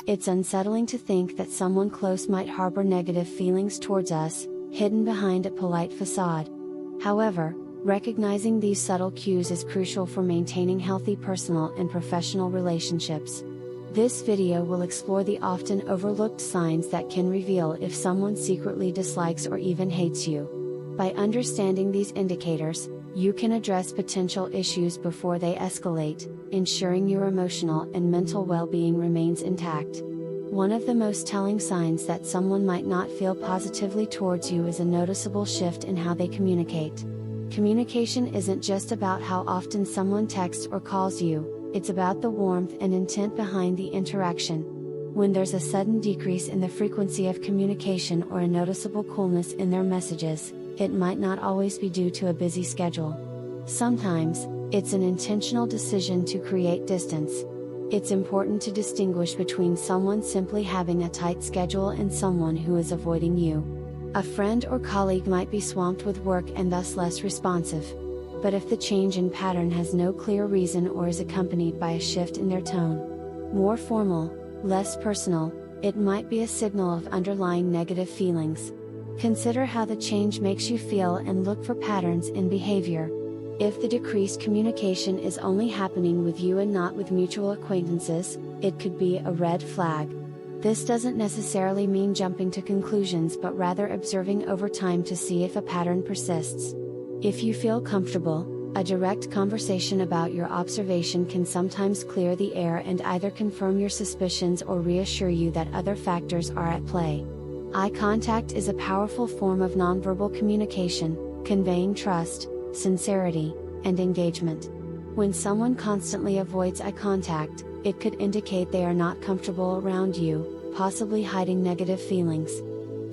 It's unsettling to think that someone close might harbor negative feelings towards us, hidden behind a polite facade. However, recognizing these subtle cues is crucial for maintaining healthy personal and professional relationships. This video will explore the often overlooked signs that can reveal if someone secretly dislikes or even hates you. By understanding these indicators, you can address potential issues before they escalate, ensuring your emotional and mental well-being remains intact. One of the most telling signs that someone might not feel positively towards you is a noticeable shift in how they communicate. Communication isn't just about how often someone texts or calls you, it's about the warmth and intent behind the interaction. When there's a sudden decrease in the frequency of communication or a noticeable coolness in their messages, it might not always be due to a busy schedule. Sometimes, it's an intentional decision to create distance. It's important to distinguish between someone simply having a tight schedule and someone who is avoiding you. A friend or colleague might be swamped with work and thus less responsive. But if the change in pattern has no clear reason or is accompanied by a shift in their tone, more formal, less personal, it might be a signal of underlying negative feelings. Consider how the change makes you feel and look for patterns in behavior. If the decreased communication is only happening with you and not with mutual acquaintances, it could be a red flag. This doesn't necessarily mean jumping to conclusions but rather observing over time to see if a pattern persists. If you feel comfortable, a direct conversation about your observation can sometimes clear the air and either confirm your suspicions or reassure you that other factors are at play. Eye contact is a powerful form of nonverbal communication, conveying trust, sincerity, and engagement. When someone constantly avoids eye contact, it could indicate they are not comfortable around you, possibly hiding negative feelings.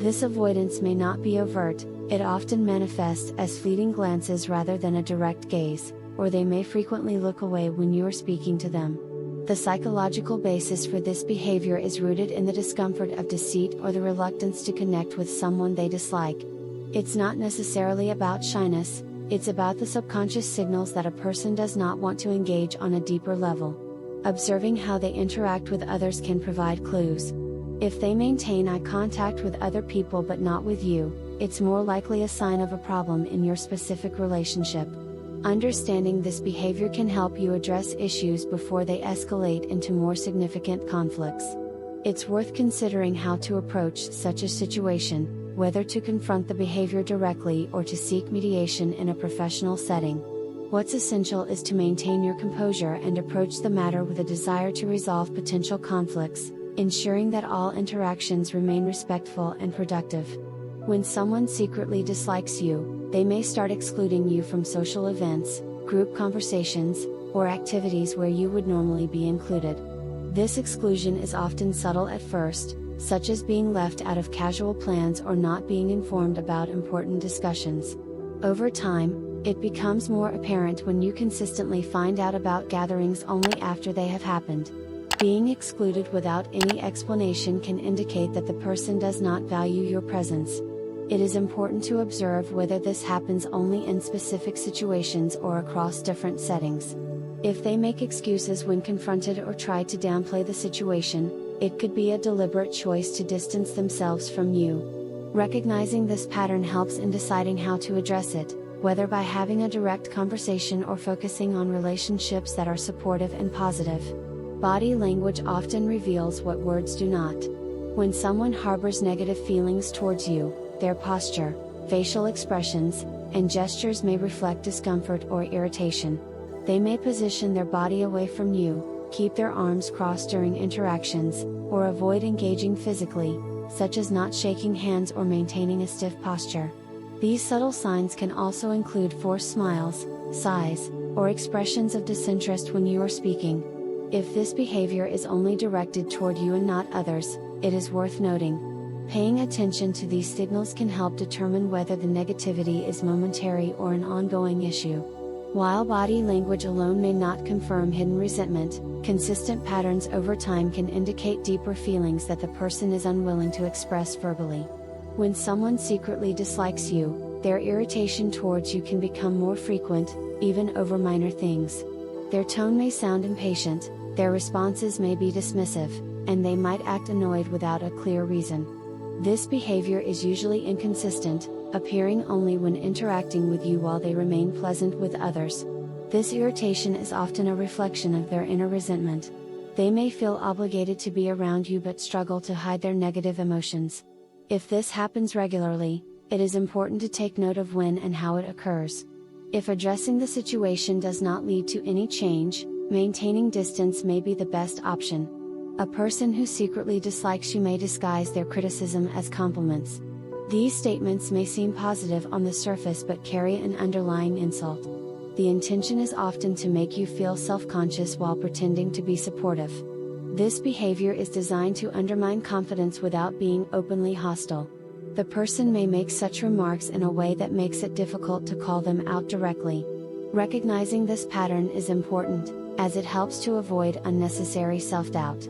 This avoidance may not be overt, it often manifests as fleeting glances rather than a direct gaze, or they may frequently look away when you are speaking to them. The psychological basis for this behavior is rooted in the discomfort of deceit or the reluctance to connect with someone they dislike. It's not necessarily about shyness, it's about the subconscious signals that a person does not want to engage on a deeper level. Observing how they interact with others can provide clues. If they maintain eye contact with other people but not with you, it's more likely a sign of a problem in your specific relationship. Understanding this behavior can help you address issues before they escalate into more significant conflicts. It's worth considering how to approach such a situation, whether to confront the behavior directly or to seek mediation in a professional setting. What's essential is to maintain your composure and approach the matter with a desire to resolve potential conflicts, ensuring that all interactions remain respectful and productive. When someone secretly dislikes you, they may start excluding you from social events, group conversations, or activities where you would normally be included. This exclusion is often subtle at first, such as being left out of casual plans or not being informed about important discussions. Over time, it becomes more apparent when you consistently find out about gatherings only after they have happened. Being excluded without any explanation can indicate that the person does not value your presence. It is important to observe whether this happens only in specific situations or across different settings. If they make excuses when confronted or try to downplay the situation, it could be a deliberate choice to distance themselves from you. Recognizing this pattern helps in deciding how to address it, whether by having a direct conversation or focusing on relationships that are supportive and positive. Body language often reveals what words do not. When someone harbors negative feelings towards you, their posture, facial expressions, and gestures may reflect discomfort or irritation. They may position their body away from you, keep their arms crossed during interactions, or avoid engaging physically, such as not shaking hands or maintaining a stiff posture. These subtle signs can also include forced smiles, sighs, or expressions of disinterest when you are speaking. If this behavior is only directed toward you and not others, it is worth noting. Paying attention to these signals can help determine whether the negativity is momentary or an ongoing issue. While body language alone may not confirm hidden resentment, consistent patterns over time can indicate deeper feelings that the person is unwilling to express verbally. When someone secretly dislikes you, their irritation towards you can become more frequent, even over minor things. Their tone may sound impatient, their responses may be dismissive, and they might act annoyed without a clear reason. This behavior is usually inconsistent, appearing only when interacting with you while they remain pleasant with others. This irritation is often a reflection of their inner resentment. They may feel obligated to be around you but struggle to hide their negative emotions. If this happens regularly, it is important to take note of when and how it occurs. If addressing the situation does not lead to any change, maintaining distance may be the best option. A person who secretly dislikes you may disguise their criticism as compliments. These statements may seem positive on the surface but carry an underlying insult. The intention is often to make you feel self-conscious while pretending to be supportive. This behavior is designed to undermine confidence without being openly hostile. The person may make such remarks in a way that makes it difficult to call them out directly. Recognizing this pattern is important, as it helps to avoid unnecessary self-doubt.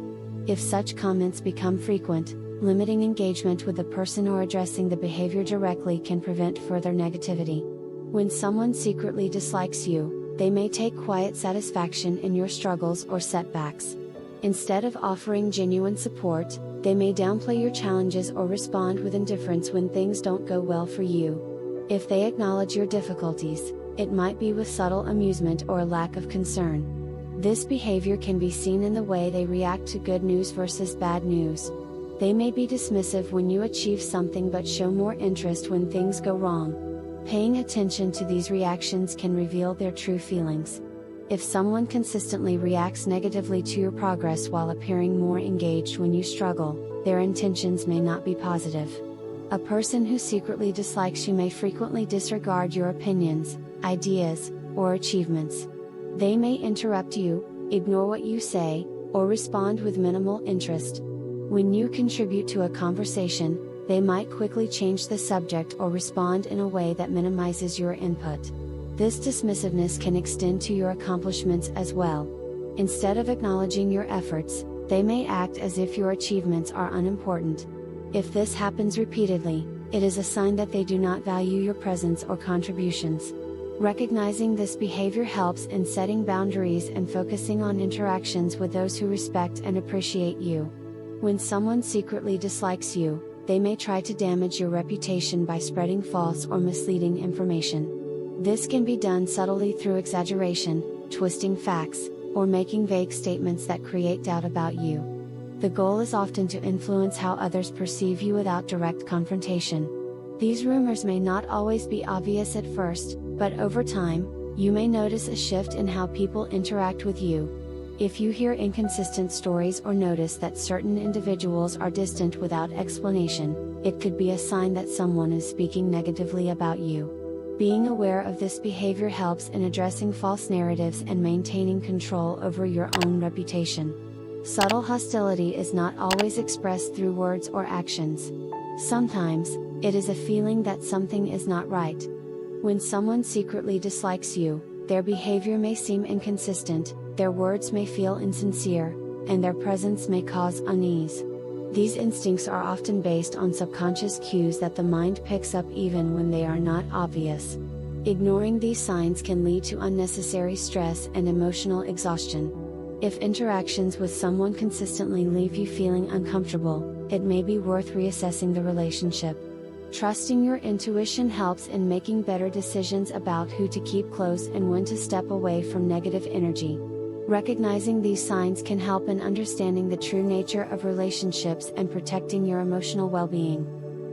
If such comments become frequent, limiting engagement with the person or addressing the behavior directly can prevent further negativity. When someone secretly dislikes you, they may take quiet satisfaction in your struggles or setbacks. Instead of offering genuine support, they may downplay your challenges or respond with indifference when things don't go well for you. If they acknowledge your difficulties, it might be with subtle amusement or a lack of concern. This behavior can be seen in the way they react to good news versus bad news. They may be dismissive when you achieve something but show more interest when things go wrong. Paying attention to these reactions can reveal their true feelings. If someone consistently reacts negatively to your progress while appearing more engaged when you struggle, their intentions may not be positive. A person who secretly dislikes you may frequently disregard your opinions, ideas, or achievements. They may interrupt you, ignore what you say, or respond with minimal interest. When you contribute to a conversation, they might quickly change the subject or respond in a way that minimizes your input. This dismissiveness can extend to your accomplishments as well. Instead of acknowledging your efforts, they may act as if your achievements are unimportant. If this happens repeatedly, it is a sign that they do not value your presence or contributions. Recognizing this behavior helps in setting boundaries and focusing on interactions with those who respect and appreciate you. When someone secretly dislikes you, they may try to damage your reputation by spreading false or misleading information. This can be done subtly through exaggeration, twisting facts, or making vague statements that create doubt about you. The goal is often to influence how others perceive you without direct confrontation. These rumors may not always be obvious at first, but over time, you may notice a shift in how people interact with you. If you hear inconsistent stories or notice that certain individuals are distant without explanation, it could be a sign that someone is speaking negatively about you. Being aware of this behavior helps in addressing false narratives and maintaining control over your own reputation. Subtle hostility is not always expressed through words or actions. Sometimes, it is a feeling that something is not right. When someone secretly dislikes you, their behavior may seem inconsistent, their words may feel insincere, and their presence may cause unease. These instincts are often based on subconscious cues that the mind picks up even when they are not obvious. Ignoring these signs can lead to unnecessary stress and emotional exhaustion. If interactions with someone consistently leave you feeling uncomfortable, it may be worth reassessing the relationship. Trusting your intuition helps in making better decisions about who to keep close and when to step away from negative energy. Recognizing these signs can help in understanding the true nature of relationships and protecting your emotional well-being.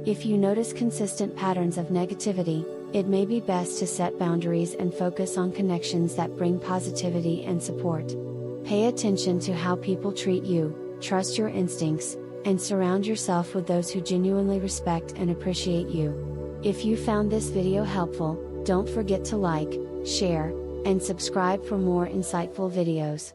If you notice consistent patterns of negativity, it may be best to set boundaries and focus on connections that bring positivity and support. Pay attention to how people treat you, trust your instincts, and surround yourself with those who genuinely respect and appreciate you. If you found this video helpful, don't forget to like, share, and subscribe for more insightful videos.